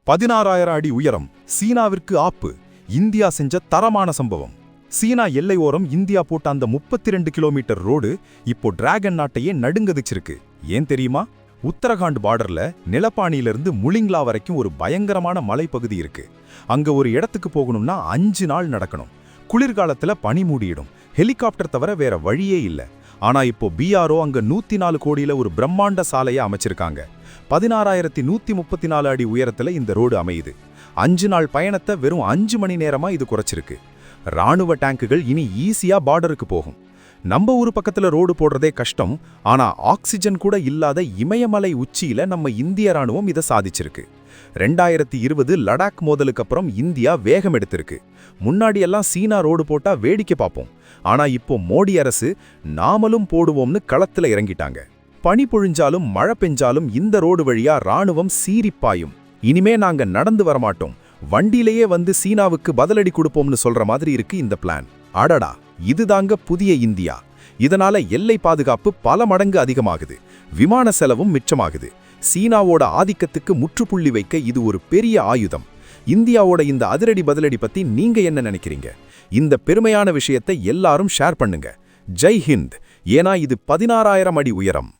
16,000 அடி உயரம், சீனாவிற்கு ஆப்பு. இந்தியா செஞ்ச தரமான சம்பவம். சீனா எல்லை ஓரம் இந்தியா போட்ட அந்த 32 கிலோமீட்டர் ரோடு இப்போ டிராகன் நாட்டையே நடுங்கதிச்சிருக்கு. ஏன் தெரியுமா? உத்தரகாண்ட் பார்டர்ல நிலப்பாணியிலிருந்து முலிங்லா வரைக்கும் ஒரு பயங்கரமான மலைப்பகுதி இருக்கு. அங்க ஒரு இடத்துக்கு போகணும்னா 5 நாள் நடக்கணும். குளிர்காலத்துல பனி மூடிடும். ஹெலிகாப்டர் தவிர வேற வழியே இல்ல. ஆனா இப்போ பிஆர்ஓ அங்க 104 கோடியில ஒரு பிரம்மாண்ட சாலையை அமைச்சிருக்காங்க. 16,134 அடி உயரத்துல இந்த ரோடு அமையுது. 5 நாள் பயணத்தை வெறும் 5 மணி நேரமா இது குறைச்சிருக்கு. ராணுவ டேங்குகள் இனி ஈஸியா பார்டருக்கு போகும். நம்ம ஊரு பக்கத்துல ரோடு போடுறதே கஷ்டம். ஆனா ஆக்சிஜன் கூட இல்லாத இமயமலை உச்சியில நம்ம இந்திய ராணுவம் இதை சாதிச்சிருக்கு. 2020 லடாக் மோதலுக்கு அப்புறம் இந்தியா வேகம் எடுத்திருக்கு. முன்னாடி எல்லாம் சீனா ரோடு போட்டா வேடிக்கை பார்ப்போம். ஆனா இப்போ மோடி அரசு நாமளும் போடுவோம்னு களத்துல இறங்கிட்டாங்க. பனி பொழிஞ்சாலும் மழை பெஞ்சாலும் இந்த ரோடு வழியா ராணுவம் சீரிப்பாயும். இனிமே நாங்க நடந்து வரமாட்டோம், வண்டியிலேயே வந்து சீனாவுக்கு பதிலடி கொடுப்போம்னு சொல்ற மாதிரி இருக்கு இந்த பிளான். அடடா, இதுதாங்க புதிய இந்தியா. இதனால எல்லை பாதுகாப்பு பல மடங்கு அதிகமாகுது. விமான செலவும் மிச்சமாகுது. சீனாவோட ஆதிக்கத்துக்கு முற்றுப்புள்ளி வைக்க இது ஒரு பெரிய ஆயுதம். இந்தியாவோட இந்த அதிரடி பதிலடி பத்தி நீங்க என்ன நினைக்கிறீங்க? இந்த பெருமையான விஷயத்தை எல்லாரும் ஷேர் பண்ணுங்க. ஜெய் ஹிந்த். ஏன்னா இது 16,000 அடி உயரம்.